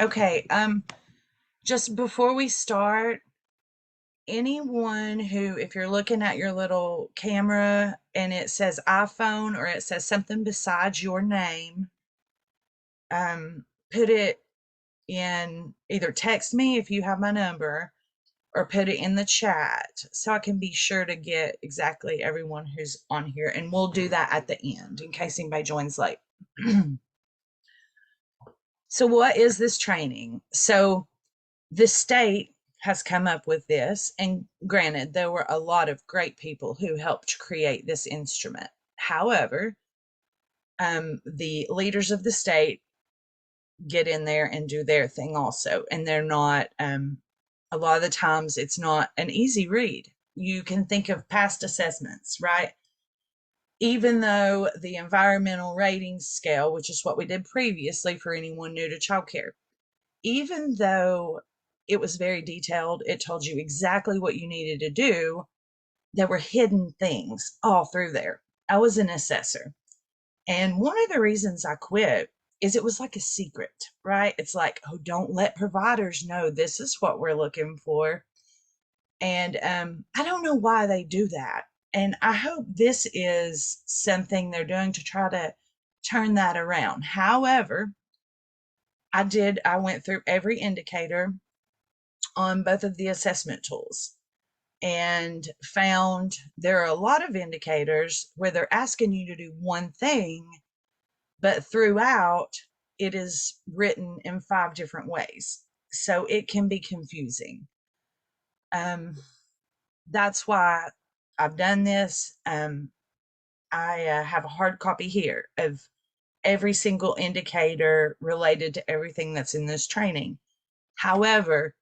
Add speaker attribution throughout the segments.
Speaker 1: Okay, just before we start, anyone who, if you're looking at your little camera and it says iPhone or it says something besides your name, put it in, either text me if you have my number or put it in the chat so I can be sure to get exactly everyone who's on here. And we'll do that at the end in case anybody joins late. So, what is this training? So, the state has come up with this, and granted, there were a lot of great people who helped create this instrument. However, the leaders of the state get in there and do their thing also, and they're not. A lot of the times, it's not an easy read. You can think of past assessments, right? Even though the environmental rating scale, which is what we did previously for anyone new to childcare, even though it was very detailed, it told you exactly what you needed to do, there were hidden things all through there. I was an assessor. And one of the reasons I quit is it was like a secret, right? It's like, oh, don't let providers know this is what we're looking for. And I don't know why they do that. And I hope this is something they're doing to try to turn that around. However, I went through every indicator on both of the assessment tools and found there are a lot of indicators where they're asking you to do one thing, but throughout it is written in 5 different ways. So it can be confusing. Um, that's why I've done this. I have a hard copy here of every single indicator related to everything that's in this training. However,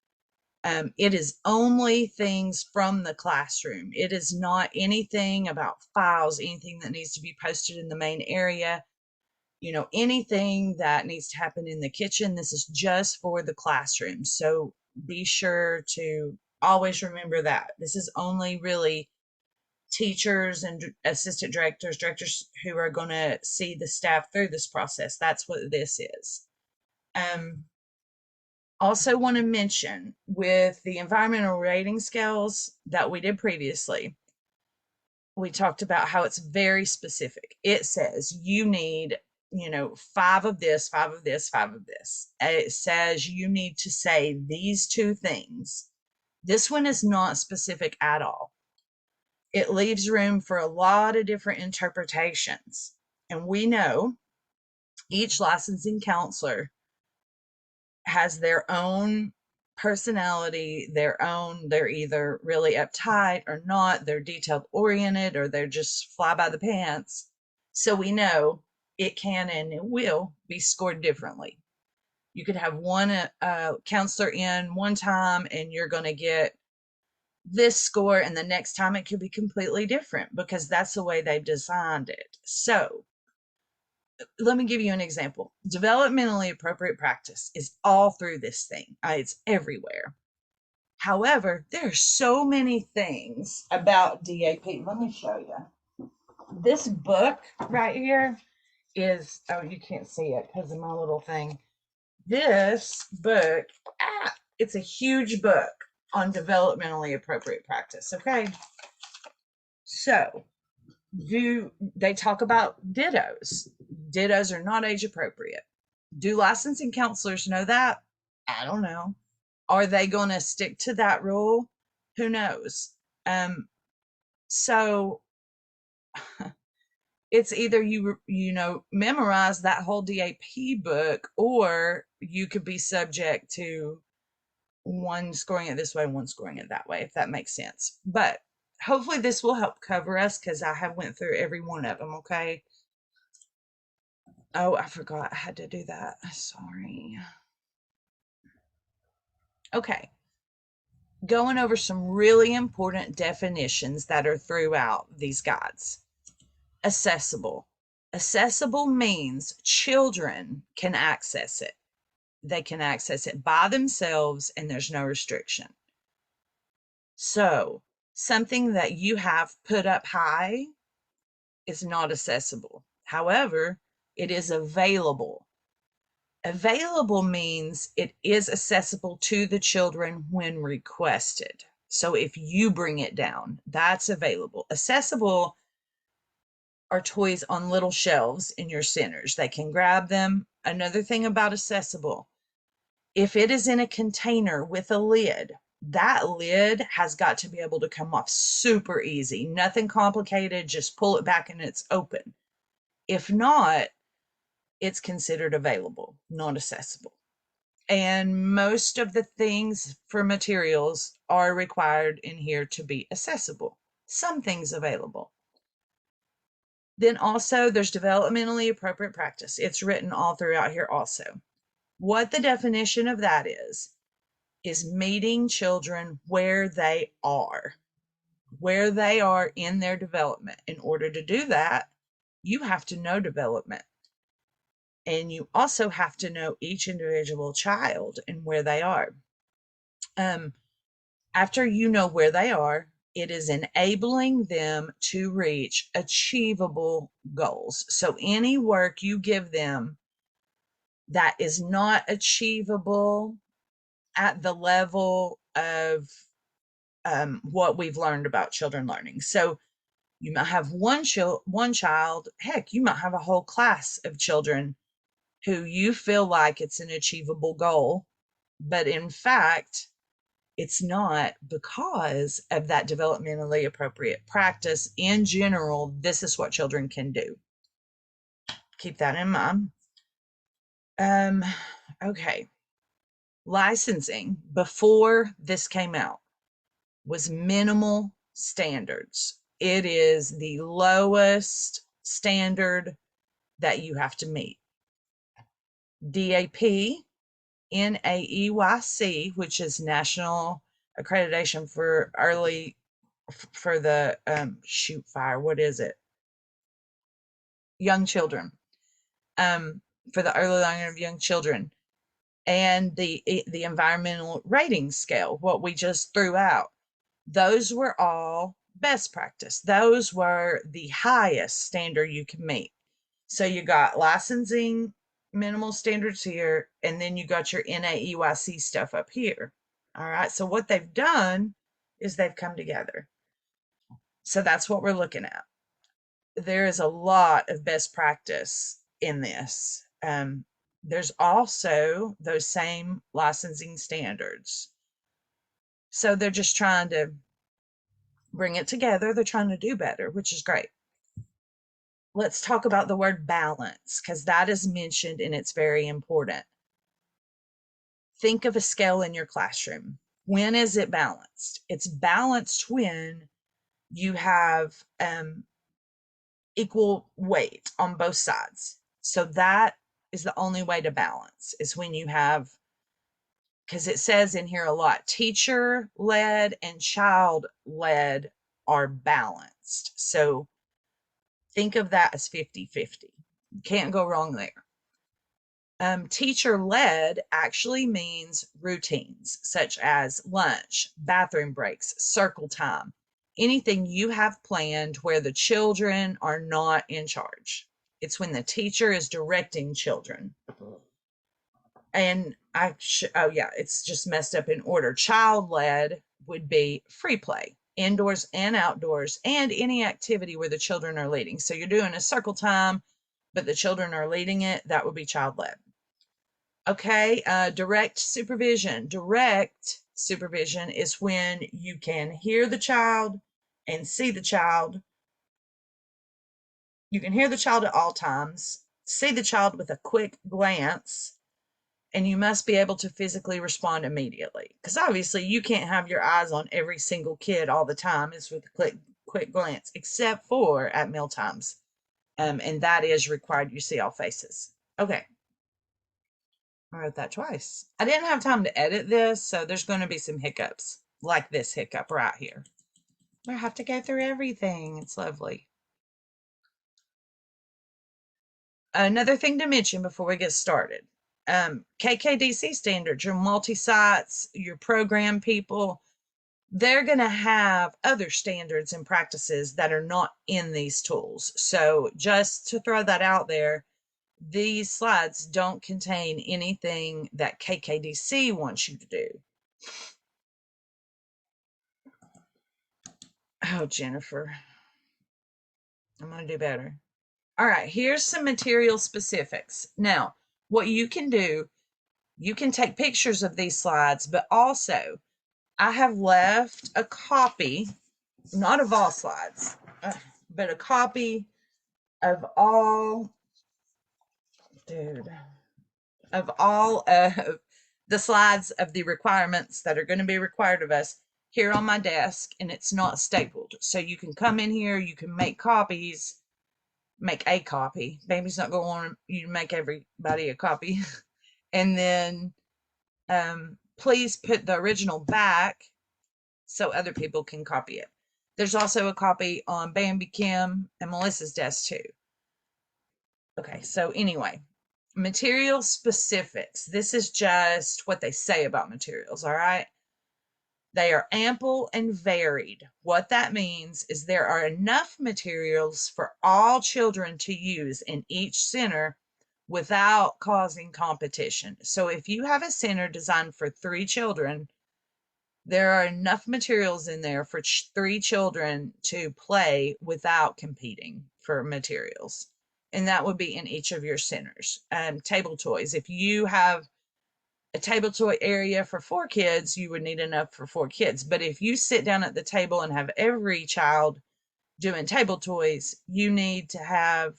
Speaker 1: it is only things from the classroom. It is not anything about files, anything that needs to be posted in the main area, anything that needs to happen in the kitchen. This is just for the classroom. So be sure to always remember that. This is only really teachers and assistant directors who are going to see the staff through this process. That's what this is. Um, Also want to mention with the environmental rating scales that we did previously, we talked about how it's very specific. It says you need, 5 of this, 5 of this, 5 of this. It says you need to say these 2 things. This one is not specific at all. It leaves room for a lot of different interpretations. And we know each licensing counselor has their own personality, they're either really uptight or not, they're detailed oriented, or they're just fly by the pants. So we know it can and it will be scored differently. You could have one counselor in one time and you're going to get this score, and the next time it could be completely different because that's the way they've designed it. So let me give you an example. Developmentally appropriate practice is all through this thing. It's everywhere. However, there are so many things about DAP. Let me show you. This book right here is, oh, you can't see it because of my little thing. This book, it's a huge book on developmentally appropriate practice. Okay. So, do they talk about dittos? Dittos are not age appropriate. Do licensing counselors know that? I don't know. Are they going to stick to that rule? Who knows? So it's either you memorize that whole DAP book, or you could be subject to one scoring it this way, one scoring it that way, if that makes sense. But hopefully this will help cover us because I have went through every one of them. Okay. Oh, I forgot I had to do that. Sorry. Okay. Going over some really important definitions that are throughout these guides. Accessible. Accessible means children can access it. They can access it by themselves and there's no restriction. So, something that you have put up high is not accessible. However, it is available. Available means it is accessible to the children when requested. So if you bring it down, that's available. Accessible are toys on little shelves in your centers. They can grab them. Another thing about accessible, if it is in a container with a lid, that lid has got to be able to come off super easy. Nothing complicated, just pull it back and it's open. If not, it's considered available, not accessible. And most of the things for materials are required in here to be accessible. Some things available. Then also there's developmentally appropriate practice. It's written all throughout here also. What the definition of that is meeting children where they are in their development. In order to do that, you have to know development. And you also have to know each individual child and where they are. After you know where they are, it is enabling them to reach achievable goals. So any work you give them that is not achievable at the level of what we've learned about children learning. So you might have one child, heck, you might have a whole class of children who you feel like it's an achievable goal, but in fact, it's not, because of that developmentally appropriate practice. In general, this is what children can do. Keep that in mind. Okay. Licensing before this came out was minimal standards. It is the lowest standard that you have to meet. DAP, NAEYC, which is National Accreditation for Early, for the shoot fire, what is it? Young children, for the early learning of young children, and the environmental rating scale, what we just threw out. Those were all best practice. Those were the highest standard you can meet. So you got licensing minimal standards here, and then you got your NAEYC stuff up here. All right. So what they've done is they've come together. So that's what we're looking at. There is a lot of best practice in this. There's also those same licensing standards. So they're just trying to bring it together. They're trying to do better, which is great. Let's talk about the word balance, because that is mentioned and it's very important. Think of a scale in your classroom. When is it balanced? It's balanced when you have equal weight on both sides. So that is the only way to balance, is when you have, because it says in here a lot, teacher-led and child-led are balanced. So think of that as 50-50. Can't go wrong there. Teacher-led actually means routines such as lunch, bathroom breaks, circle time, anything you have planned where the children are not in charge. It's when the teacher is directing children. And oh yeah, it's just messed up in order. Child-led would be free play, indoors and outdoors, and any activity where the children are leading. So you're doing a circle time, but the children are leading it. That would be child-led. Okay, direct supervision. Direct supervision is when you can hear the child and see the child. You can hear the child at all times, see the child with a quick glance, and you must be able to physically respond immediately. Because obviously you can't have your eyes on every single kid all the time. It's with a quick glance, except for at meal times. And that is required. You see all faces. Okay. I wrote that twice. I didn't have time to edit this, so there's going to be some hiccups, like this hiccup right here. I have to go through everything. It's lovely. Another thing to mention before we get started. KKDC standards, your multi-sites, your program people, they're going to have other standards and practices that are not in these tools. So just to throw that out there, these slides don't contain anything that KKDC wants you to do. Oh, Jennifer, I'm going to do better. All right, here's some material specifics. Now, what you can do, you can take pictures of these slides, but also I have left a copy, not of all slides, but a copy of all, of all of the slides of the requirements that are going to be required of us here on my desk, and it's not stapled. So you can come in here, you can make copies, make a copy. Baby's not going to want you to make everybody a copy. And then please put the original back so other people can copy it. There's also a copy on Bambi, Kim, and Melissa's desk too. Okay, so anyway, material specifics. This is just what they say about materials, all right? They are ample and varied. What that means is there are enough materials for all children to use in each center without causing competition. So if you have a center designed for 3 children, there are enough materials in there for 3 children to play without competing for materials. And that would be in each of your centers. Table toys. If you have a table toy area for 4 kids, you would need enough for 4 kids. But if you sit down at the table and have every child doing table toys, you need to have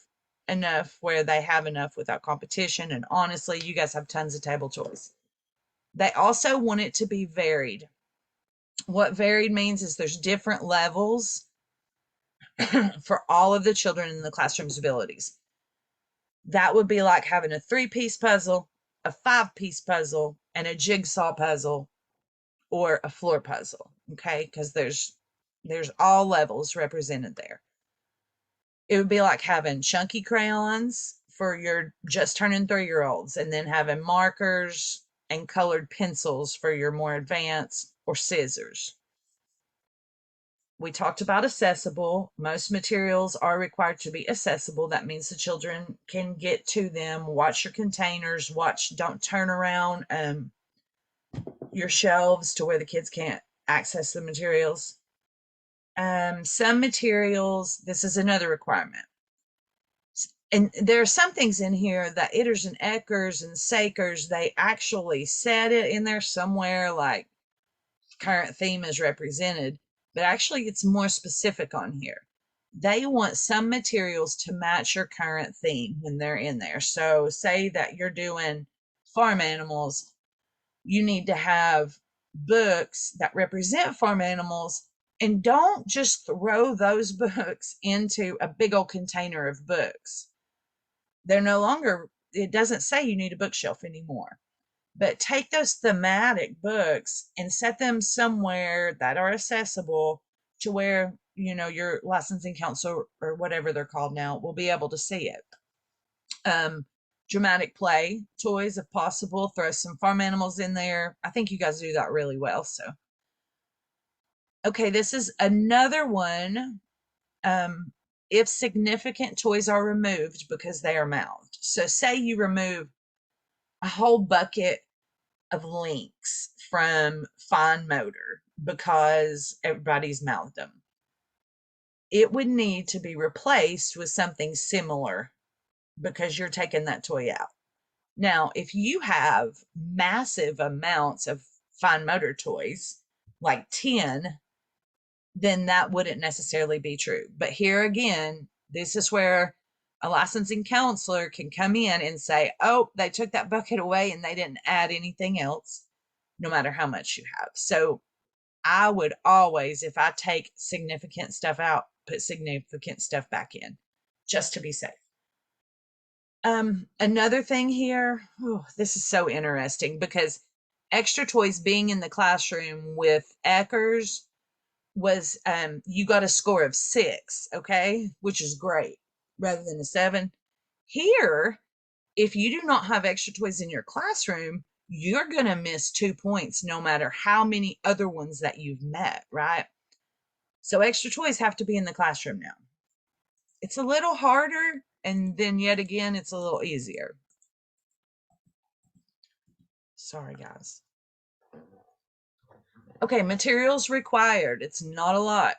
Speaker 1: enough where they have enough without competition. And honestly, you guys have tons of table toys. They also want it to be varied. What varied means is there's different levels for all of the children in the classroom's abilities. That would be like having a 3-piece puzzle, a 5-piece puzzle, and a jigsaw puzzle or a floor puzzle, okay? Because there's all levels represented there. It would be like having chunky crayons for your just turning 3-year-olds, and then having markers and colored pencils for your more advanced, or scissors. We talked about accessible. Most materials are required to be accessible. That means the children can get to them. Watch your containers. Don't turn around your shelves to where the kids can't access the materials. Some materials, this is another requirement. And there are some things in here that Itters and Eckers and Sakers, they actually said it in there somewhere, like current theme is represented, but actually it's more specific on here. They want some materials to match your current theme when they're in there. So say that you're doing farm animals, you need to have books that represent farm animals, and don't just throw those books into a big old container of books. They're no longer, it doesn't say you need a bookshelf anymore. But take those thematic books and set them somewhere that are accessible to where, you know, your licensing council or whatever they're called now will be able to see it. Dramatic play toys, if possible. Throw some farm animals in there. I think you guys do that really well. So, okay, this is another one. If significant toys are removed because they are mouthed. So say you remove a whole bucket of links from fine motor because everybody's mouthed them. It would need to be replaced with something similar because you're taking that toy out. Now, if you have massive amounts of fine motor toys, like 10, then that wouldn't necessarily be true. But here again, this is where a licensing counselor can come in and say, oh, they took that bucket away and they didn't add anything else, no matter how much you have. So I would always, if I take significant stuff out, put significant stuff back in, just to be safe. Another thing here, this is so interesting because extra toys being in the classroom with Eckers was, you got a score of 6, okay, which is great, rather than a 7. Here, if you do not have extra toys in your classroom, you're going to miss 2 points no matter how many other ones that you've met, right? So extra toys have to be in the classroom now. It's a little harder And then yet again, it's a little easier. Sorry, guys. Okay, materials required. It's not a lot.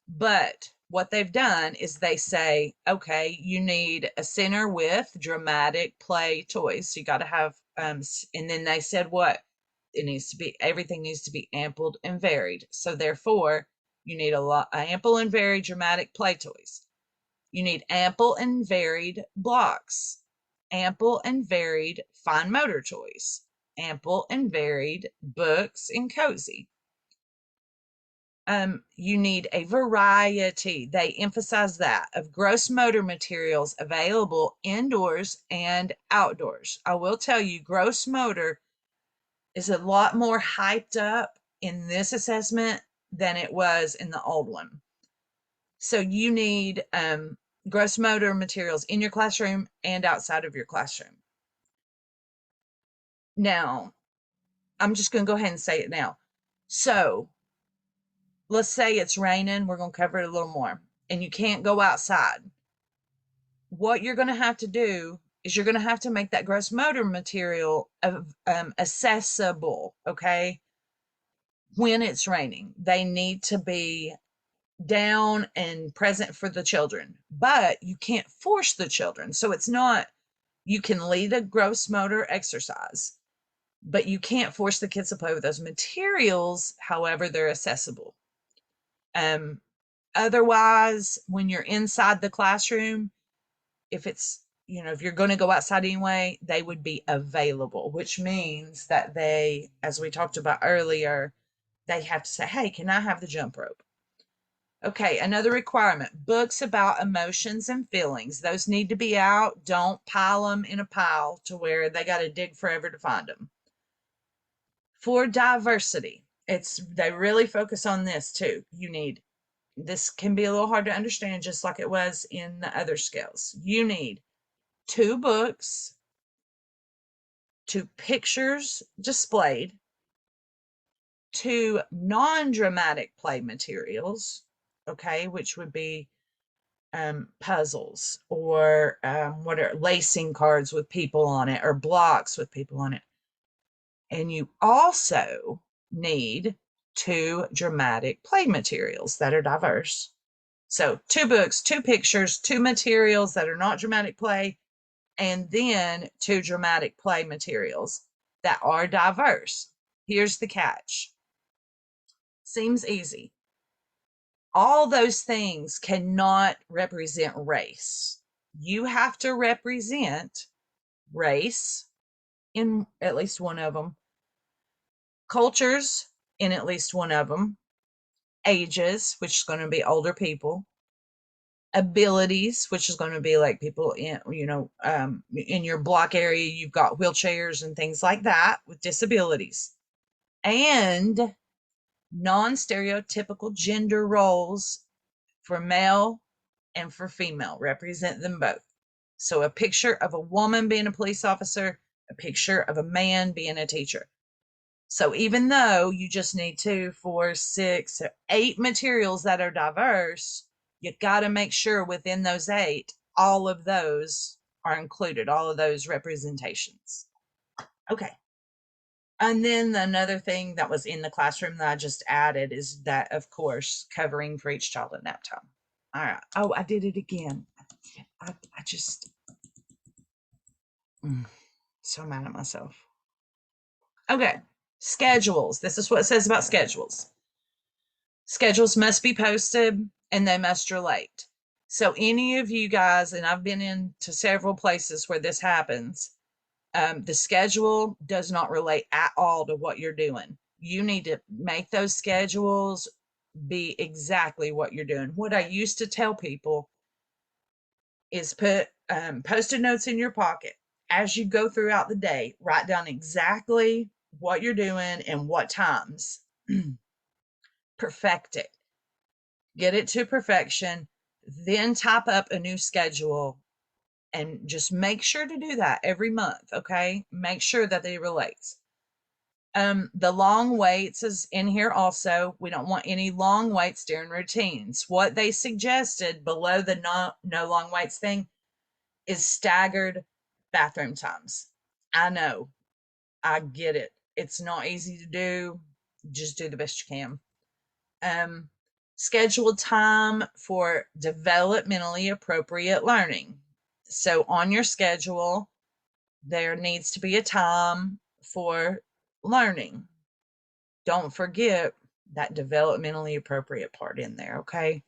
Speaker 1: But what they've done is they say, okay, you need a center with dramatic play toys. So you got to have, and then they said what? It needs to be, everything needs to be ample and varied. So therefore, you need a lot, ample and varied dramatic play toys. You need ample and varied blocks, ample and varied fine motor toys, ample and varied books and cozy. You need a variety, they emphasize that, of gross motor materials available indoors and outdoors. I will tell you, gross motor is a lot more hyped up in this assessment than it was in the old one. So you need gross motor materials in your classroom and outside of your classroom. Now, I'm just going to go ahead and say it now. So let's say it's raining. We're going to cover it a little more, and you can't go outside. What you're going to have to do is you're going to have to make that gross motor material accessible, okay? When it's raining, they need to be down and present for the children, but you can't force the children. So it's not, you can lead a gross motor exercise, but you can't force the kids to play with those materials. However, they're accessible. Otherwise, when you're inside the classroom, if it's, if you're going to go outside anyway, they would be available, which means that they, as we talked about earlier, they have to say, hey, can I have the jump rope? Okay, another requirement, books about emotions and feelings. Those need to be out. Don't pile them in a pile to where they got to dig forever to find them. For diversity, they really focus on this too. This can be a little hard to understand, just like it was in the other scales. You need 2 books, 2 pictures displayed, 2 non-dramatic play materials, okay, which would be puzzles or what are lacing cards with people on it or blocks with people on it. And you also need 2 dramatic play materials that are diverse. So 2 books, 2 pictures, 2 materials that are not dramatic play, and then 2 dramatic play materials that are diverse. Here's the catch. Seems easy. All those things cannot represent race. You have to represent race in at least one of them, cultures in at least one of them, ages, which is going to be older people, abilities, which is going to be like people in, in your block area, you've got wheelchairs and things like that with disabilities, and non-stereotypical gender roles for male and for female, represent them both. So a picture of a woman being a police officer, a picture of a man being a teacher. So even though you just need 2, 4, 6, 8 materials that are diverse, you got to make sure within those 8, all of those are included, all of those representations. Okay. And then another thing that was in the classroom that I just added is that, of course, covering for each child at nap time. All right. Oh, I did it again. I just, so mad at myself. Okay. Schedules. This is what it says about schedules. Schedules must be posted and they must relate. So any of you guys, and I've been into several places where this happens, the schedule does not relate at all to what you're doing. You need to make those schedules be exactly what you're doing. What I used to tell people is put Post-it notes in your pocket. As you go throughout the day, write down exactly what you're doing and what times. Perfect it. Get it to perfection. Then type up a new schedule and just make sure to do that every month, okay? Make sure that they relates. The long waits is in here also. We don't want any long waits during routines. What they suggested below the no long waits thing is staggered bathroom times. I know, I get it. It's not easy to do. Just do the best you can. Um, Scheduled time for developmentally appropriate learning. So on your schedule, there needs to be a time for learning. Don't forget that developmentally appropriate part in there, okay?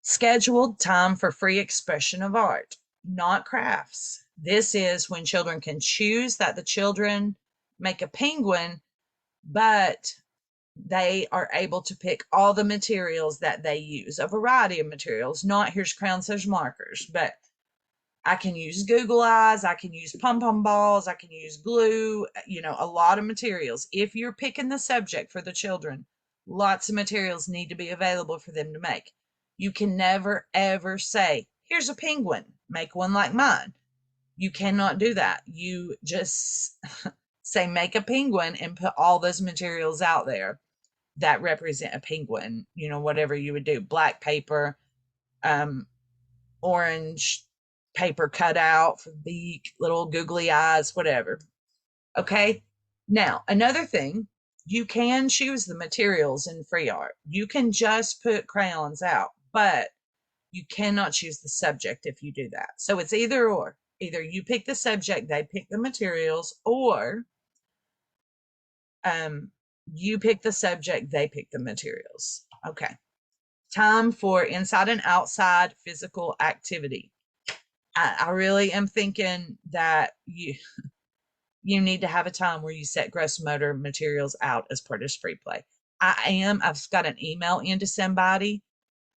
Speaker 1: Scheduled time for free expression of art, not crafts. This is when children can choose that the children make a penguin, but they are able to pick all the materials that they use, a variety of materials, not here's crayons, there's markers, but I can use Google Eyes, I can use pom pom balls, I can use glue, a lot of materials. If you're picking the subject for the children, lots of materials need to be available for them to make. You can never ever say, here's a penguin, make one like mine. You cannot do that. You just say, make a penguin and put all those materials out there that represent a penguin, whatever you would do, black paper, orange paper cut out for beak, little googly eyes, whatever. Okay. Now, another thing, you can choose the materials in free art. You can just put crayons out, but you cannot choose the subject if you do that. So it's either or. Either you pick the subject, they pick the materials, or you pick the subject, they pick the materials. Okay. Time for inside and outside physical activity. I really am thinking that you need to have a time where you set gross motor materials out as part of free play. I've got an email into somebody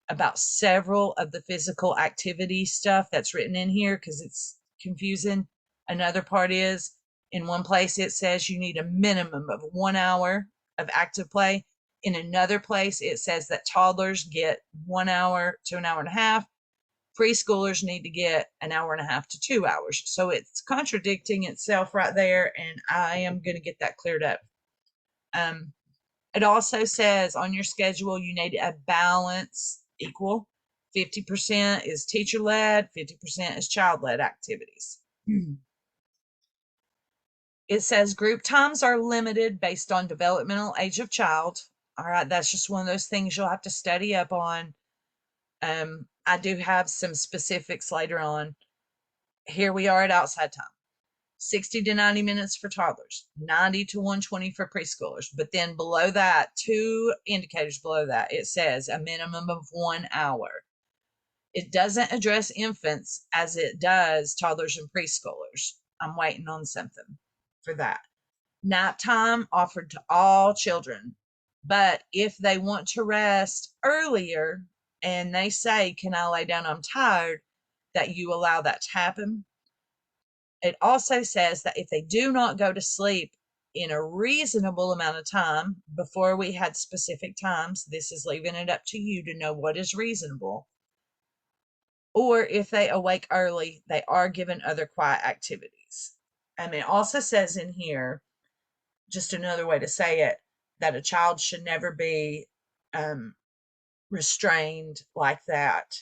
Speaker 1: about several of the physical activity stuff that's written in here because it's confusing. Another part is in one place it says you need a minimum of 1 hour of active play. In another place it says that toddlers get 1 hour to an hour and a half. Preschoolers need to get an hour and a half to 2 hours. So it's contradicting itself right there, and I am going to get that cleared up. It also says on your schedule you need a balance equal. 50% is teacher-led, 50% is child-led activities. It says group times are limited based on developmental age of child. All right, that's just one of those things you'll have to study up on. I do have some specifics later on. Here we are at outside time. 60 to 90 minutes for toddlers, 90 to 120 for preschoolers. But then below that, 2 indicators below that, it says a minimum of 1 hour. It doesn't address infants as it does toddlers and preschoolers. I'm waiting on something for that. Nap time offered to all children. But if they want to rest earlier and they say, can I lay down? I'm tired, that you allow that to happen. It also says that if they do not go to sleep in a reasonable amount of time, before we had specific times, this is leaving it up to you to know what is reasonable. Or if they awake early, they are given other quiet activities. And it also says in here, just another way to say it, that a child should never be restrained like that.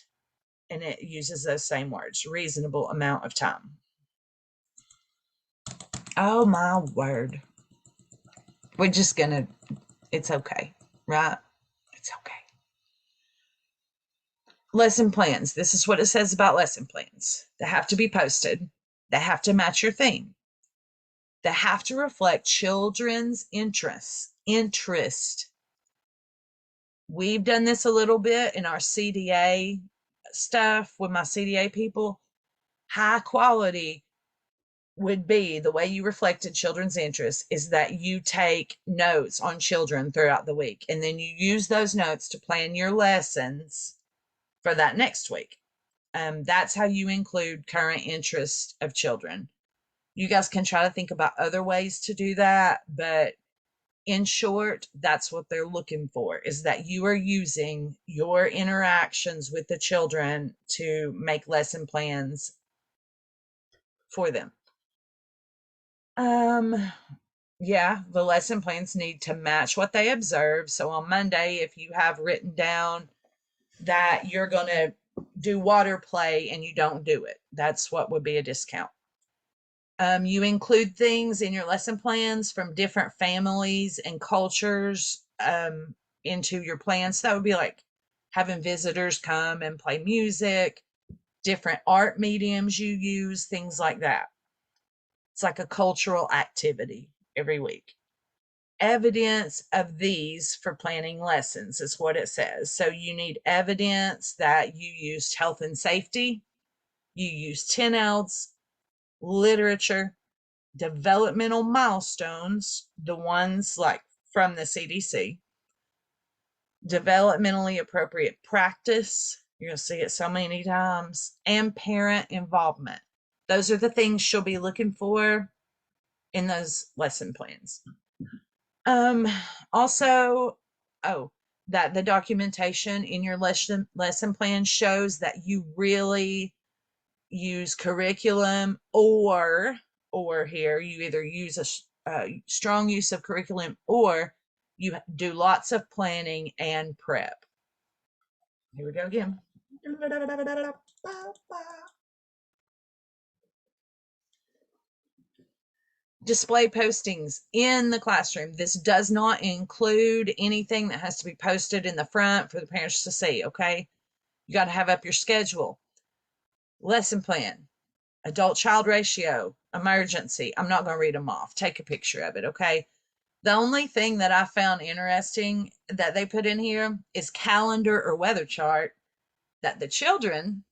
Speaker 1: And it uses those same words, reasonable amount of time. Oh my word. We're just gonna, it's okay, right? It's okay. Lesson plans. This is what it says about lesson plans. They have to be posted. They have to match your theme. They have to reflect children's interests. We've done this a little bit in our CDA stuff with my CDA people. High quality would be the way you reflected children's interests is that you take notes on children throughout the week, and then you use those notes to plan your lessons for that next week. That's how you include current interest of children. You guys can try to think about other ways to do that, but in short, that's what they're looking for, is that you are using your interactions with the children to make lesson plans for them. Yeah, the lesson plans need to match what they observe. So on Monday, if you have written down that you're going to do water play and you don't do it. That's what would be a discount. You include things in your lesson plans from different families and cultures into your plans. So that would be like having visitors come and play music, different art mediums you use, things like that. It's like a cultural activity every week. Evidence of these for planning lessons is what it says. So you need evidence that you used health and safety, you used 10 literature, developmental milestones, the ones like from the CDC, developmentally appropriate practice. You're going to see it so many times, and parent involvement. Those are the things she'll be looking for in those lesson plans. Also, oh, that the documentation in your lesson plan shows that you really use curriculum, or here you either use a strong use of curriculum, or you do lots of planning and prep. Here we go again. Display postings in the classroom. This does not include anything that has to be posted in the front for the parents to see, okay? You got to have up your schedule, lesson plan, adult child ratio, emergency. I'm not going to read them off. Take a picture of it, okay? The only thing that I found interesting that they put in here is calendar or weather chart that the children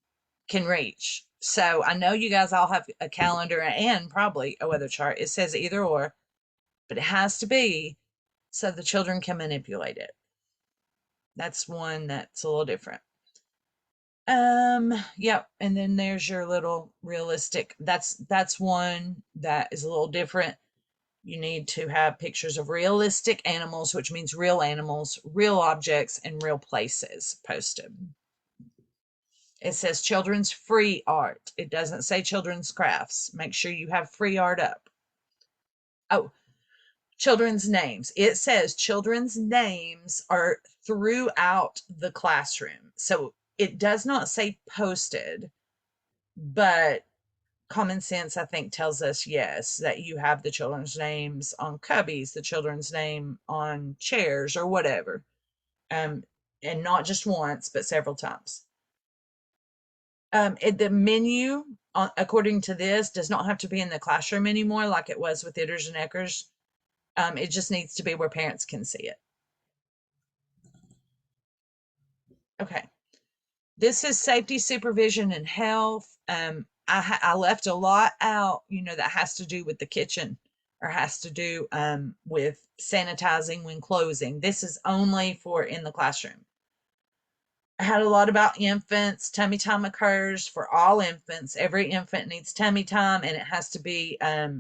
Speaker 1: can reach. So I know you guys all have a calendar and probably a weather chart. It says either or, but it has to be so the children can manipulate it. That's one that's a little different. Yep, and then there's your little realistic. That's one that is a little different. You need to have pictures of realistic animals, which means real animals, real objects, and real places posted. It says children's free art. It doesn't say children's crafts. Make sure you have free art up. Oh, children's names. It says children's names are throughout the classroom. So it does not say posted, but common sense, I think, tells us yes, that you have the children's names on cubbies, the children's name on chairs or whatever. And not just once, but several times. The menu, according to this, does not have to be in the classroom anymore like it was with Itters and Eckers. It just needs to be where parents can see it. Okay. This is safety, supervision, and health. I left a lot out, that has to do with the kitchen or has to do with sanitizing when closing. This is only for in the classroom. I had a lot about infants. Tummy time occurs for all infants. Every infant needs tummy time, and it has to be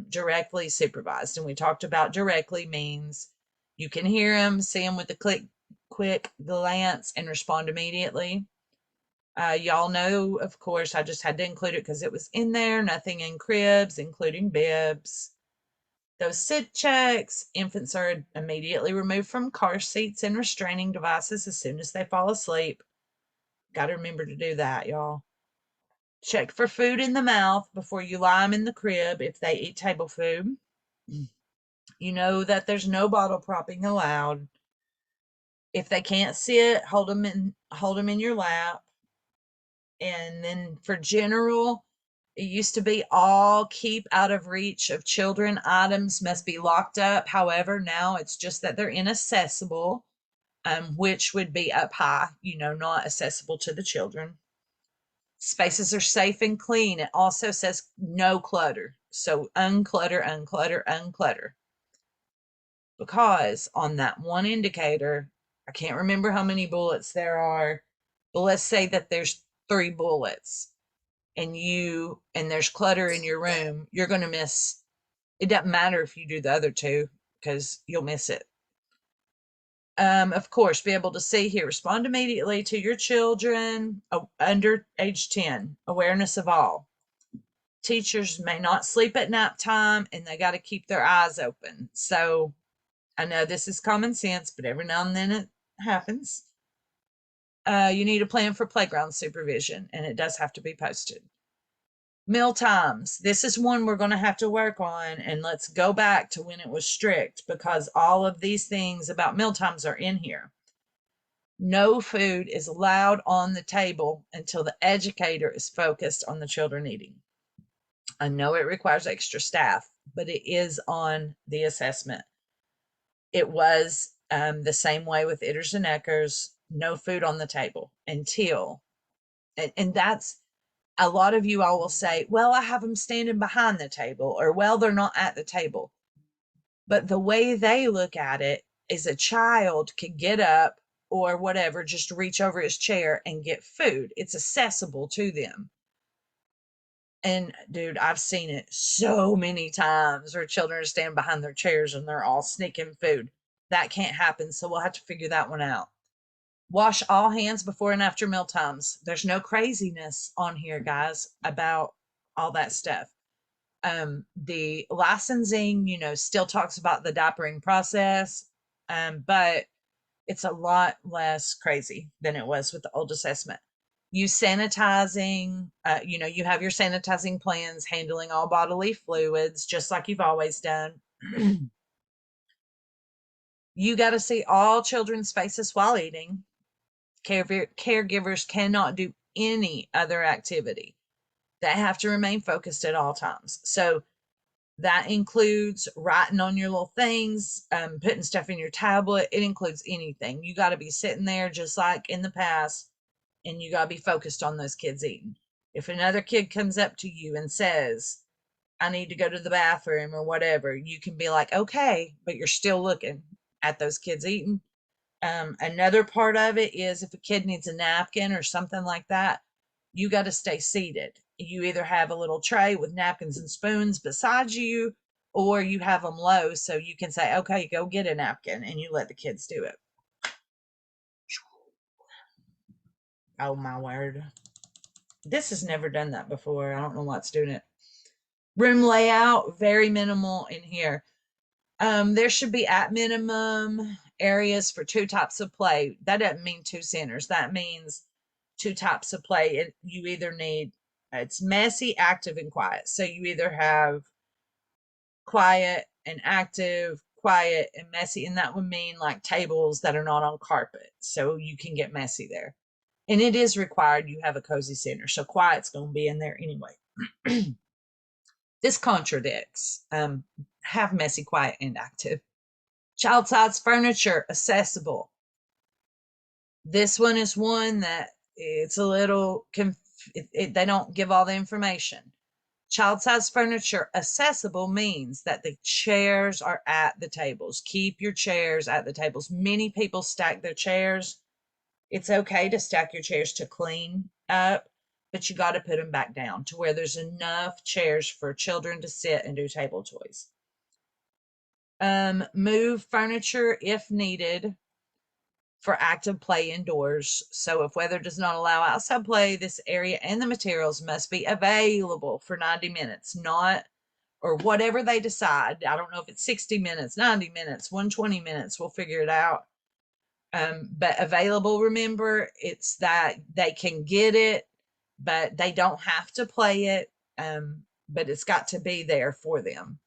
Speaker 1: directly supervised. And we talked about directly means you can hear them, see them with a quick glance, and respond immediately. Y'all know, of course, I just had to include it because it was in there. Nothing in cribs, including bibs. Those sit checks. Infants are immediately removed from car seats and restraining devices as soon as they fall asleep. Got to remember to do that, y'all. Check for food in the mouth before you lie them in the crib if they eat table food. You know that there's no bottle propping allowed. If they can't sit, hold them in your lap. And then for general, it used to be all keep out of reach of children items must be locked up. However, now it's just that they're inaccessible, which would be up high, not accessible to the children. Spaces are safe and clean. It also says no clutter. So unclutter, unclutter, unclutter. Because on that one indicator, I can't remember how many bullets there are, but let's say that there's 3 bullets and there's clutter in your room, you're going to miss. It doesn't matter if you do the other 2 because you'll miss it. Of course, be able to see here, respond immediately to your children under age 10, awareness of all. Teachers may not sleep at nap time and they got to keep their eyes open. So I know this is common sense, but every now and then it happens. You need a plan for playground supervision, and it does have to be posted. Meal times. This is one we're going to have to work on, and let's go back to when it was strict, because all of these things about meal times are in here. No food is allowed on the table until the educator is focused on the children eating. I know it requires extra staff, but it is on the assessment. It was the same way with Itters and Eckers, no food on the table until, and that's, a lot of you all will say, well, I have them standing behind the table, or well, they're not at the table. But the way they look at it is a child could get up or whatever, just reach over his chair and get food. It's accessible to them. And dude, I've seen it so many times where children are standing behind their chairs and they're all sneaking food. That can't happen. So we'll have to figure that one out. Wash all hands before and after meal times. There's no craziness on here, guys, about all that stuff. The licensing, still talks about the diapering process, but it's a lot less crazy than it was with the old assessment. You sanitizing, you have your sanitizing plans, handling all bodily fluids, just like you've always done. You got to see all children's faces while eating. Caregivers cannot do any other activity. They have to remain focused at all times. So that includes writing on your little things, putting stuff in your tablet. It includes anything. You got to be sitting there just like in the past, and you got to be focused on those kids eating. If another kid comes up to you and says, I need to go to the bathroom or whatever, you can be like, okay, but you're still looking at those kids eating. Another part of it is if a kid needs a napkin or something like that, you got to stay seated. You either have a little tray with napkins and spoons beside you, or you have them low so you can say, okay, go get a napkin, and you let the kids do it. Oh my word. This has never done that before. I don't know what's doing it. Room layout, very minimal in here. There should be at minimum areas for 2 types of play. That doesn't mean 2 centers. That means 2 types of play. You either need, it's messy, active, and quiet. So you either have quiet and active, quiet and messy, and that would mean like tables that are not on carpet. So you can get messy there. And it is required you have a cozy center. So quiet's going to be in there anyway. This contradicts. Have messy, quiet, and active. Child size furniture, accessible. This one is one that it's a little, they don't give all the information. Child size furniture, accessible means that the chairs are at the tables. Keep your chairs at the tables. Many people stack their chairs. It's okay to stack your chairs to clean up, but you got to put them back down to where there's enough chairs for children to sit and do table toys. Move furniture if needed for active play indoors. So if weather does not allow outside play, this area and the materials must be available for 90 minutes, not, or whatever they decide. I don't know if it's 60 minutes, 90 minutes, 120 minutes. We'll figure it out. But available, remember, it's that they can get it, but they don't have to play it. But it's got to be there for them.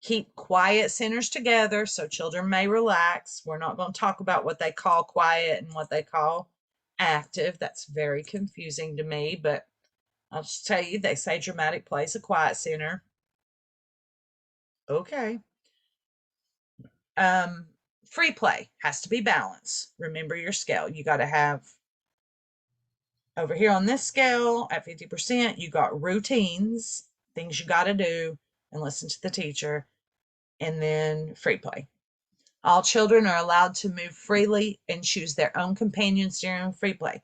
Speaker 1: Keep quiet centers together so children may relax. We're not going to talk about what they call quiet and what they call active. That's very confusing to me, but I'll just tell you, they say dramatic play is a quiet center. Okay. Free play has to be balanced. Remember your scale. You got to have, over here on this scale at 50%, you got routines, things you got to do and listen to the teacher, and then free play. All children are allowed to move freely and choose their own companions during free play.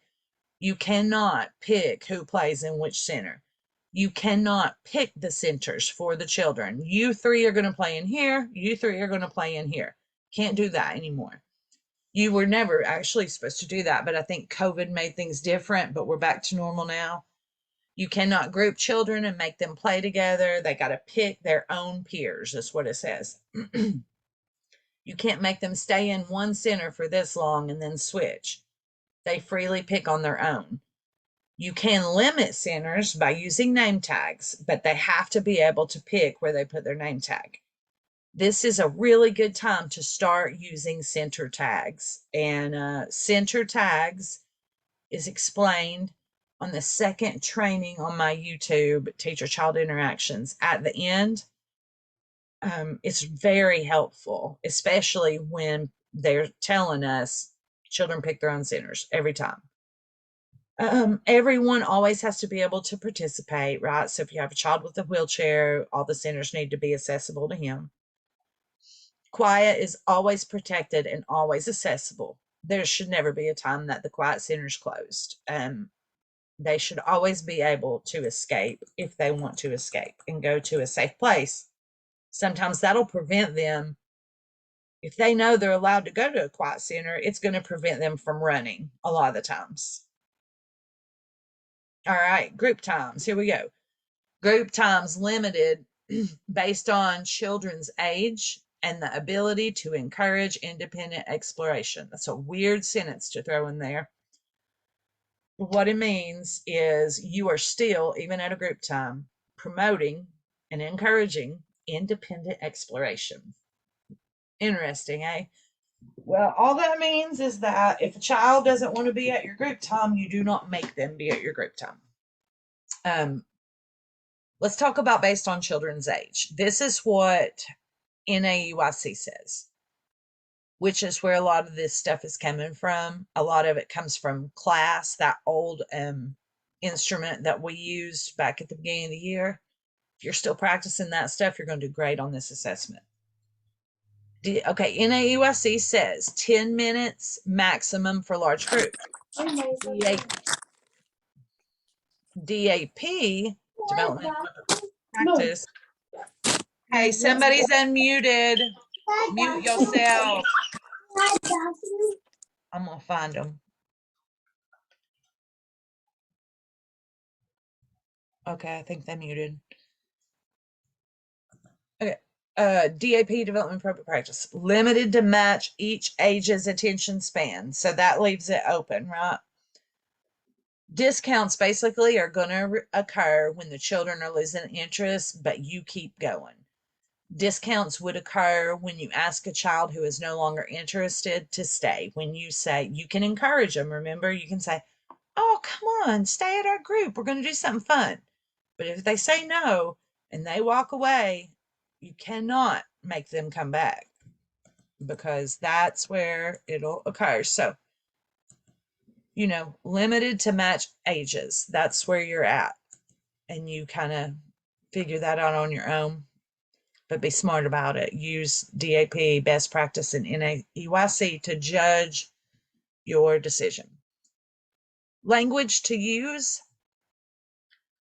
Speaker 1: You cannot pick who plays in which center. You cannot pick the centers for the children. You 3 are going to play in here. You 3 are going to play in here. Can't do that anymore. You were never actually supposed to do that, but I think COVID made things different, but we're back to normal now. You cannot group children and make them play together. They got to pick their own peers. That's what it says. You can't make them stay in one center for this long and then switch. They freely pick on their own. You can limit centers by using name tags, but they have to be able to pick where they put their name tag. This is a really good time to start using center tags. And center tags is explained on the second training on my YouTube, Teacher Child Interactions. At the end, it's very helpful, especially when they're telling us children pick their own centers every time. Everyone always has to be able to participate, right? So if you have a child with a wheelchair, all the centers need to be accessible to him. Quiet is always protected and always accessible. There should never be a time that the quiet center is closed. They should always be able to escape if they want to escape and go to a safe place. Sometimes that'll prevent them. If they know they're allowed to go to a quiet center, it's going to prevent them from running a lot of the times. All right, group times. Here we go. Group times limited based on children's age and the ability to encourage independent exploration. That's a weird sentence to throw in there. What it means is you are still, even at a group time, promoting and encouraging independent exploration. Interesting, eh? Well, all that means is that if a child doesn't want to be at your group time, you do not make them be at your group time. Let's talk about based on children's age. This is what NAEYC says, which is where a lot of this stuff is coming from. A lot of it comes from class, that old instrument that we used back at the beginning of the year. If you're still practicing that stuff, you're going to do great on this assessment. Okay, NAEYC says 10 minutes maximum for large group. DAP, development practice. Hey, somebody's unmuted. Mute yourself. I'm going to find them. Okay, I think they muted. Okay. DAP, development appropriate practice, limited to match each age's attention span. So that leaves it open, right? Discounts basically are going to occur when the children are losing interest, but you keep going. Discounts would occur when you ask a child who is no longer interested to stay. When you say, you can encourage them. Remember, you can say, oh, come on, stay at our group. We're going to do something fun. But if they say no and they walk away, you cannot make them come back because that's where it'll occur. So, limited to match ages. That's where you're at. And you kind of figure that out on your own, but be smart about it. Use DAP, best practice, and NAEYC to judge your decision. Language to use.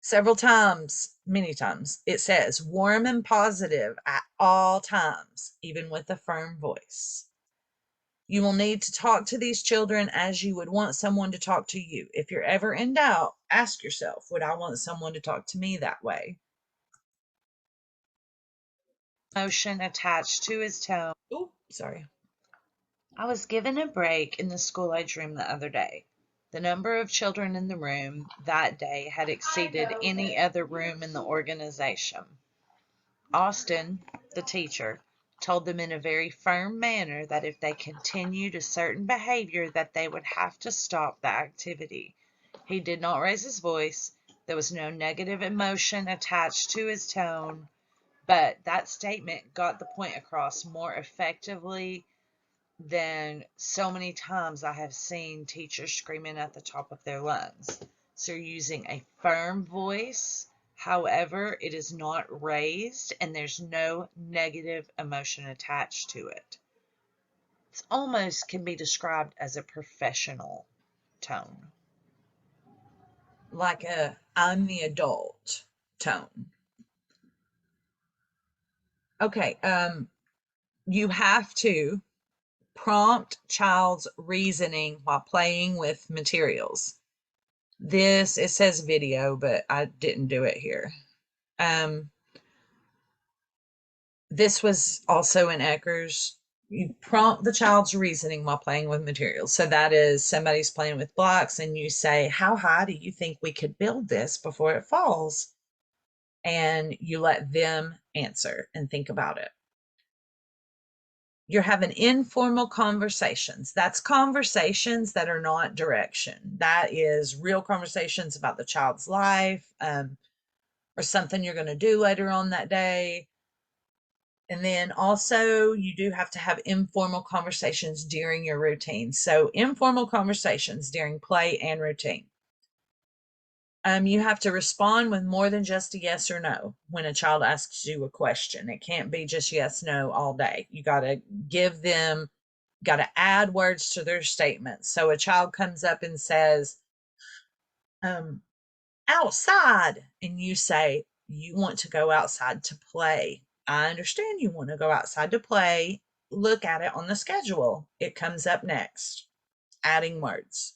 Speaker 1: Several times, many times, it says warm and positive at all times, even with a firm voice. You will need to talk to these children as you would want someone to talk to you. If you're ever in doubt, ask yourself, would I want someone to talk to me that way? Emotion attached to his tone. Oh, sorry. I was given a break in the school age room the other day. The number of children in the room that day had exceeded any other room in the organization. Austin, the teacher, told them in a very firm manner that if they continued a certain behavior that they would have to stop the activity. He did not raise his voice. There was no negative emotion attached to his tone, but that statement got the point across more effectively than so many times I have seen teachers screaming at the top of their lungs. So you're using a firm voice. However, it is not raised and there's no negative emotion attached to it. It almost can be described as a professional tone. Like a I'm the adult tone. Okay, you have to prompt child's reasoning while playing with materials. It says video, but I didn't do it here. This was also in Ecker's you prompt the child's reasoning while playing with materials. So that is somebody's playing with blocks and you say, how high do you think we could build this before it falls? And you let them answer and think about it. You're having informal conversations. That's conversations that are not direction. That is real conversations about the child's life, or something you're going to do later on that day. And then also, you do have to have informal conversations during your routine. So, informal conversations during play and routine. You have to respond with more than just a yes or no when a child asks you a question. It can't be just yes, no all day. You got to give them, got to add words to their statements. So a child comes up and says, outside, and you say, you want to go outside to play. I understand you want to go outside to play. Look at it on the schedule. It comes up next. Adding words.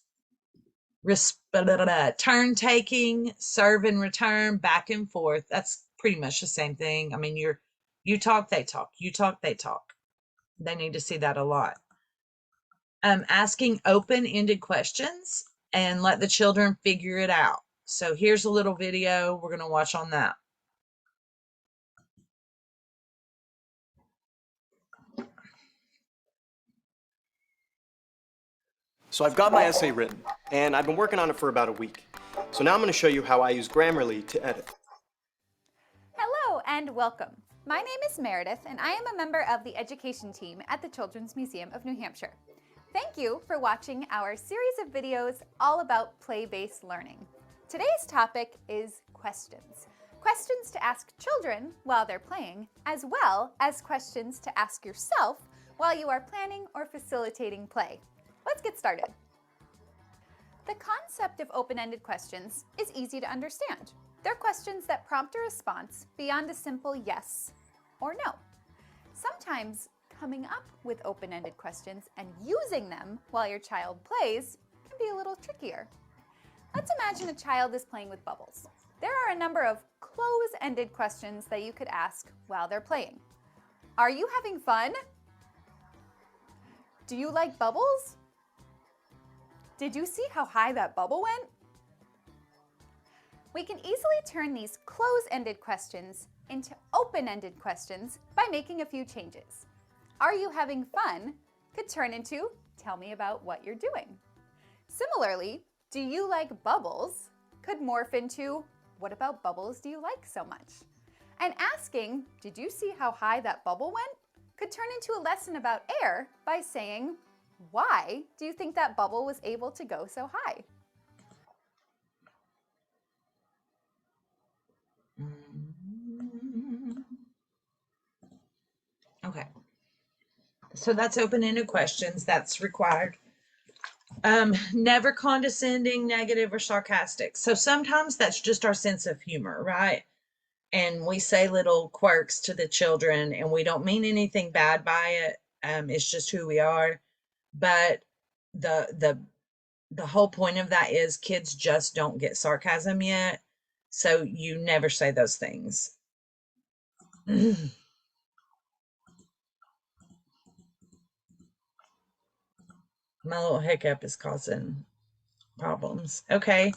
Speaker 1: Turn taking, serve and return, back and forth. That's pretty much the same thing. I mean, you talk, they talk. You talk, they talk. They need to see that a lot. Asking open-ended questions and let the children figure it out. So here's a little video we're going to watch on that.
Speaker 2: So I've got my essay written, and I've been working on it for about a week. So now I'm going to show you how I use Grammarly to edit.
Speaker 3: Hello and welcome. My name is Meredith, and I am a member of the education team at the Children's Museum of New Hampshire. Thank you for watching our series of videos all about play-based learning. Today's topic is questions. Questions to ask children while they're playing, as well as questions to ask yourself while you are planning or facilitating play. Let's get started. The concept of open-ended questions is easy to understand. They're questions that prompt a response beyond a simple yes or no. Sometimes coming up with open-ended questions and using them while your child plays can be a little trickier. Let's imagine a child is playing with bubbles. There are a number of close-ended questions that you could ask while they're playing. Are you having fun? Do you like bubbles? Did you see how high that bubble went? We can easily turn these close-ended questions into open-ended questions by making a few changes. Are you having fun could turn into tell me about what you're doing. Similarly, do you like bubbles could morph into what about bubbles do you like so much? And asking, did you see how high that bubble went? Could turn into a lesson about air by saying, why do you think that bubble was able to go so high?
Speaker 1: Okay. So that's open-ended questions. That's required. Never condescending, negative, or sarcastic. So sometimes that's just our sense of humor, right? And we say little quirks to the children and we don't mean anything bad by it. It's just who we are. But the whole point of that is kids just don't get sarcasm yet. So you never say those things. My little hiccup is causing problems. Okay.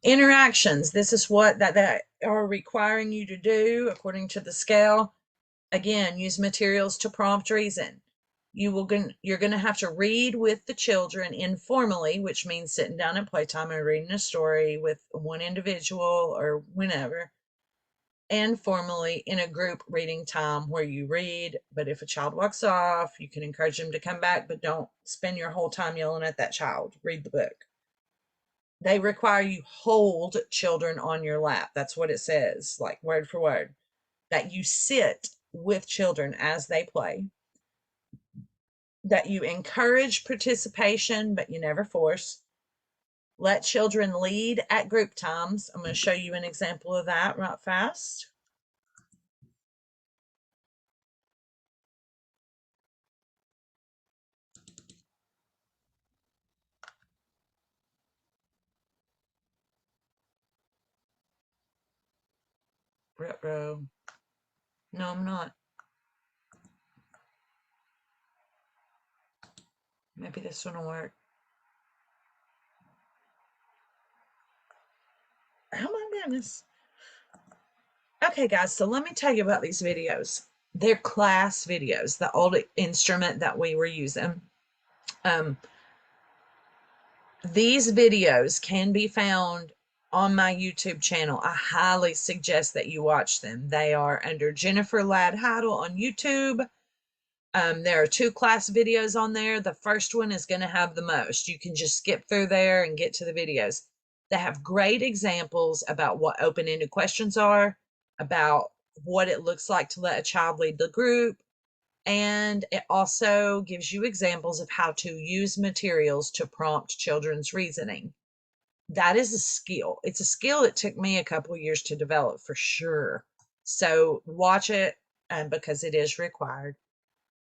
Speaker 1: Interactions. This is what that are requiring you to do according to the scale. Again, use materials to prompt reason. You're going to have to read with the children informally, which means sitting down at playtime and reading a story with one individual or whenever, and formally in a group reading time where you read. But if a child walks off, you can encourage them to come back, but don't spend your whole time yelling at that child. Read the book. They require you hold children on your lap. That's what it says, like word for word, that you sit with children as they play, that you encourage participation, but you never force. Let children lead at group times. I'm going to show you an example of that right fast. Ruh-roh. No, I'm not. Maybe this one will work. Oh my goodness. Okay, guys, so let me tell you about these videos. They're class videos, the old instrument that we were using. These videos can be found on my YouTube channel. I highly suggest that you watch them. They are under Jennifer Ladd Heidel on YouTube. There are 2 class videos on there. The first one is going to have the most. You can just skip through there and get to the videos. They have great examples about what open-ended questions are, about what it looks like to let a child lead the group, and it also gives you examples of how to use materials to prompt children's reasoning. That is a skill. It's a skill that took me a couple of years to develop for sure. So watch it because it is required.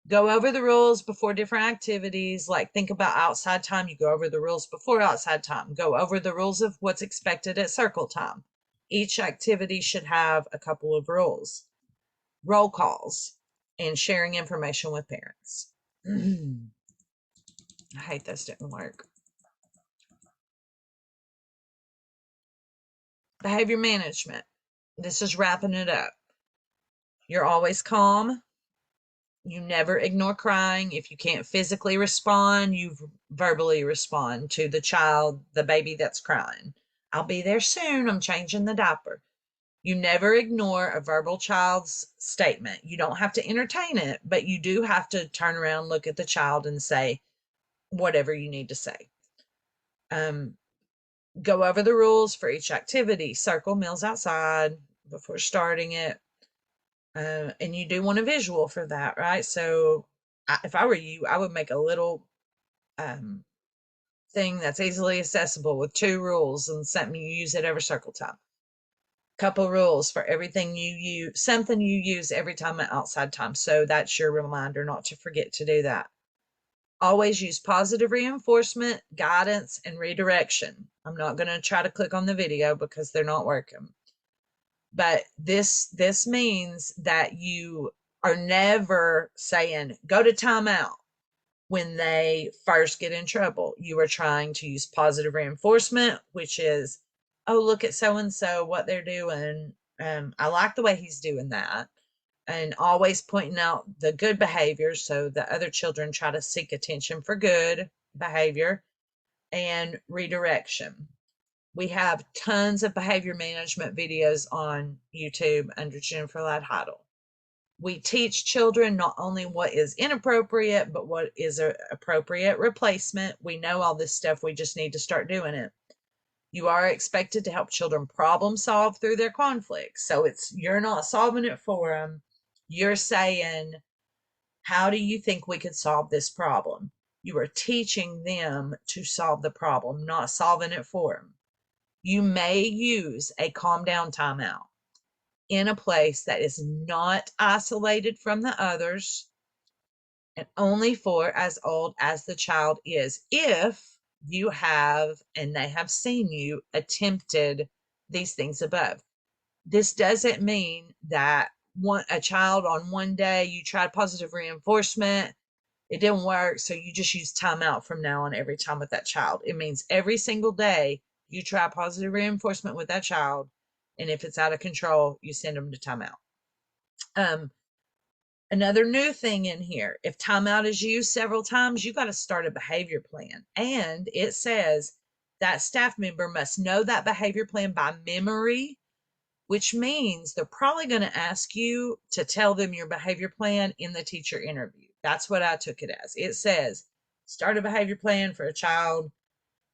Speaker 1: Go over the rules before different activities. Like think about outside time. You go over the rules before outside time. Go over the rules of what's expected at circle time. Each activity should have a couple of rules. Roll calls and sharing information with parents. I hate this didn't work. Behavior management. This is wrapping it up. You're always calm. You never ignore crying. If you can't physically respond, you verbally respond to the child, the baby that's crying. I'll be there soon. I'm changing the diaper. You never ignore a verbal child's statement. You don't have to entertain it, but you do have to turn around, look at the child, and say whatever you need to say. Go over the rules for each activity. Circle meals outside before starting it. And you do want a visual for that, right? So if I were you, I would make a little thing that's easily accessible with 2 rules and something you use at every circle time. Couple rules for everything you use, something you use every time at outside time. So that's your reminder not to forget to do that. Always use positive reinforcement, guidance, and redirection. I'm not going to try to click on the video because they're not working. But this means that you are never saying, go to timeout when they first get in trouble. You are trying to use positive reinforcement, which is, oh, look at so-and-so, what they're doing. I like the way he's doing that. And always pointing out the good behavior so the other children try to seek attention for good behavior. And redirection. We have tons of behavior management videos on YouTube under Jennifer Ladd Heidel. We teach children not only what is inappropriate, but what is an appropriate replacement. We know all this stuff. We just need to start doing it. You are expected to help children problem solve through their conflicts. So you're not solving it for them. You're saying, how do you think we could solve this problem? You are teaching them to solve the problem, not solving it for them. You may use a calm down timeout in a place that is not isolated from the others and only for as old as the child is, if you have and they have seen you attempted these things above. This doesn't mean that a child on one day you tried positive reinforcement, it didn't work, so you just use timeout from now on every time with that child. It means every single day you try positive reinforcement with that child, and if it's out of control, you send them to timeout. Another new thing in here, if timeout is used several times, you got to start a behavior plan. And it says that staff member must know that behavior plan by memory, which means they're probably going to ask you to tell them your behavior plan in the teacher interview. That's what I took it as. It says, start a behavior plan for a child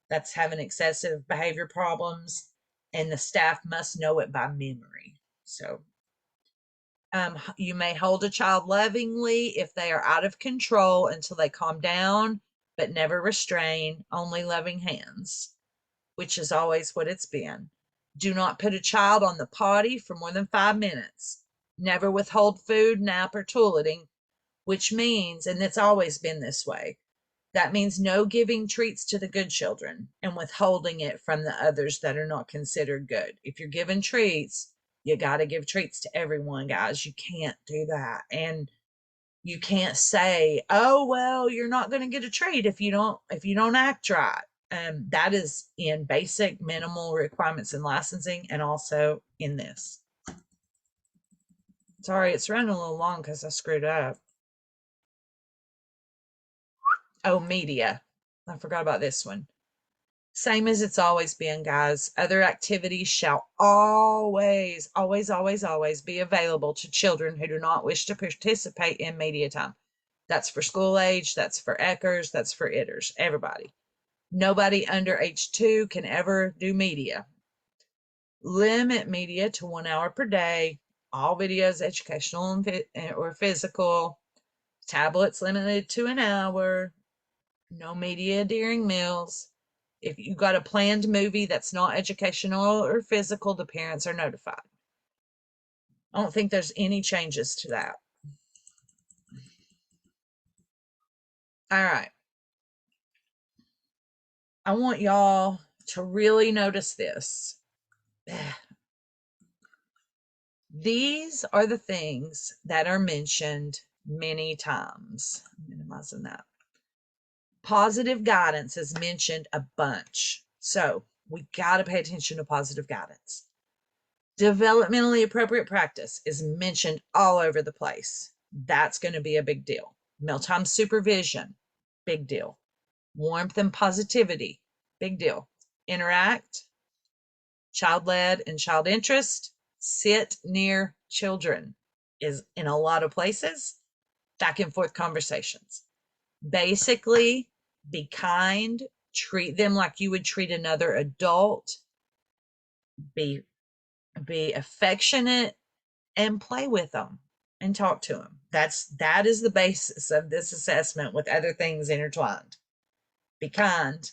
Speaker 1: that's having excessive behavior problems, and the staff must know it by memory. So you may hold a child lovingly if they are out of control until they calm down, but never restrain, only loving hands, which is always what it's been. Do not put a child on the potty for more than 5 minutes. Never withhold food, nap, or toileting, which means, and it's always been this way, that means no giving treats to the good children and withholding it from the others that are not considered good. If you're giving treats, you got to give treats to everyone, guys. You can't do that. And You can't say, oh, well, you're not going to get a treat if you don't act right. That is in basic minimal requirements in licensing and also in this. Sorry, it's running a little long because I screwed up. Oh, media. I forgot about this one. Same as it's always been, guys. Other activities shall always, always, always, always be available to children who do not wish to participate in media time. That's for school age, that's for ECHRs, that's for ITERs, everybody. Nobody under age 2 can ever do media. Limit media to 1 hour per day. All videos, educational or physical. Tablets limited to an hour. No media during meals. If you got a planned movie that's not educational or physical, the parents are notified. I don't think there's any changes to that. All right. I want y'all to really notice this. These are the things that are mentioned many times. I'm minimizing that. Positive guidance is mentioned a bunch. So we got to pay attention to positive guidance. Developmentally appropriate practice is mentioned all over the place. That's going to be a big deal. Mealtime supervision, big deal. Warmth and positivity, big deal. Interact, child-led and child interest, sit near children is in a lot of places, back and forth conversations. Basically, be kind, treat them like you would treat another adult, be affectionate, and play with them and talk to them. That is the basis of this assessment with other things intertwined. Be kind,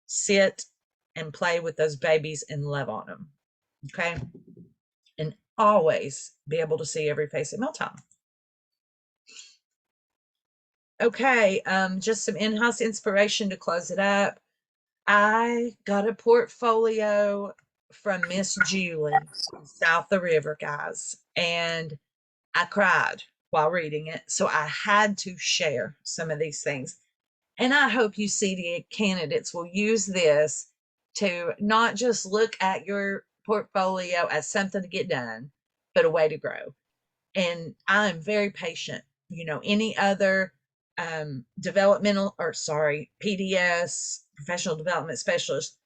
Speaker 1: sit and play with those babies and love on them. Okay. And always be able to see every face at mealtime. Okay. Just some in-house inspiration to close it up. I got a portfolio from Miss Julie south the river, guys, and I cried while reading it. So I had to share some of these things. And I hope you CDA candidates will use this to not just look at your portfolio as something to get done, but a way to grow. And I'm very patient. Any other PDS, professional development specialist,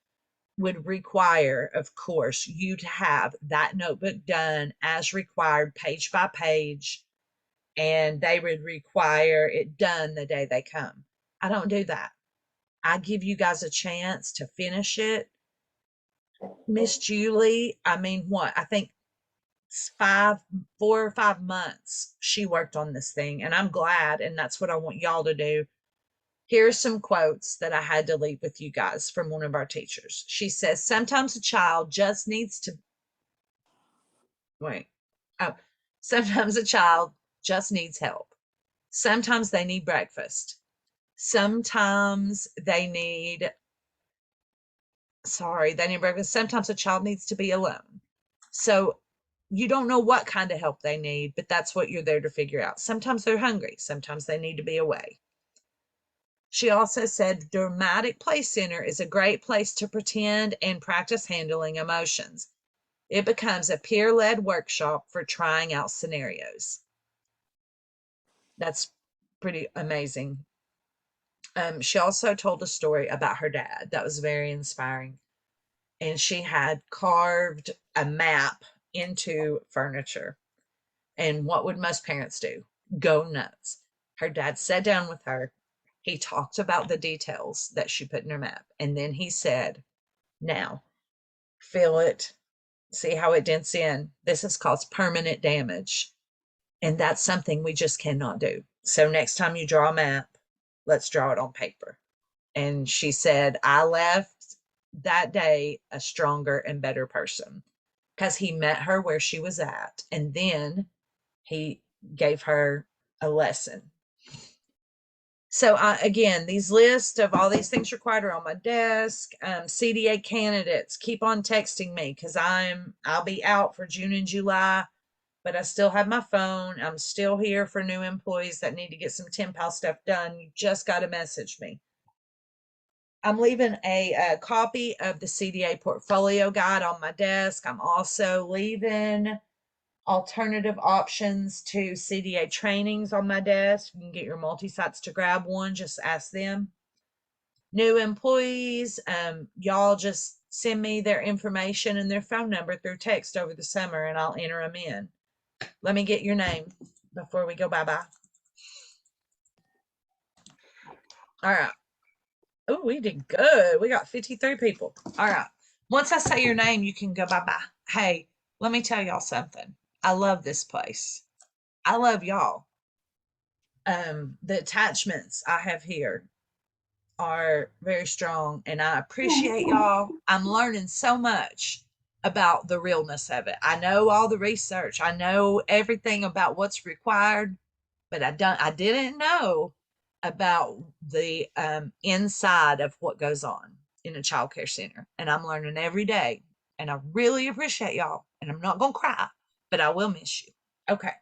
Speaker 1: would require, of course, you to have that notebook done as required, page by page, and they would require it done the day they come. I don't do that. I give you guys a chance to finish it. Miss Julie, I think 4 or 5 months she worked on this thing, and I'm glad, and that's what I want y'all to do. Here's some quotes that I had to leave with you guys from one of our teachers. She says, sometimes a child just needs to sometimes a child just needs help. Sometimes they need breakfast. Sometimes they need breakfast. Sometimes a child needs to be alone. So you don't know what kind of help they need, but that's what you're there to figure out. Sometimes they're hungry. Sometimes they need to be away. She also said Dramatic Play Center is a great place to pretend and practice handling emotions. It becomes a peer-led workshop for trying out scenarios. That's pretty amazing. She also told a story about her dad that was very inspiring. And she had carved a map into furniture. And what would most parents do? Go nuts. Her dad sat down with her. He talked about the details that she put in her map. And then he said, now, feel it. See how it dents in. This has caused permanent damage. And that's something we just cannot do. So next time you draw a map, let's draw it on paper. And she said, I left that day a stronger and better person because he met her where she was at. And then he gave her a lesson. So again, these lists of all these things required are on my desk. CDA candidates, keep on texting me because I'll be out for June and July. but I still have my phone. I'm still here for new employees that need to get some 10 pal stuff done. You just got to message me. I'm leaving a copy of the CDA portfolio guide on my desk. I'm also leaving alternative options to CDA trainings on my desk. You can get your multi-sites to grab one, just ask them. New employees, y'all just send me their information and their phone number through text over the summer and I'll enter them in. Let me get your name before we go bye-bye. All right. Oh, we did good. We got 53 people. All right. Once I say your name, you can go bye-bye. Hey, let me tell y'all something. I love this place. I love y'all. The attachments I have here are very strong and I appreciate y'all. I'm learning so much about the realness of it. I know all the research. I know everything about what's required, but I didn't know about the inside of what goes on in a child care center. And I'm learning every day. And I really appreciate y'all. And I'm not gonna cry, but I will miss you. Okay.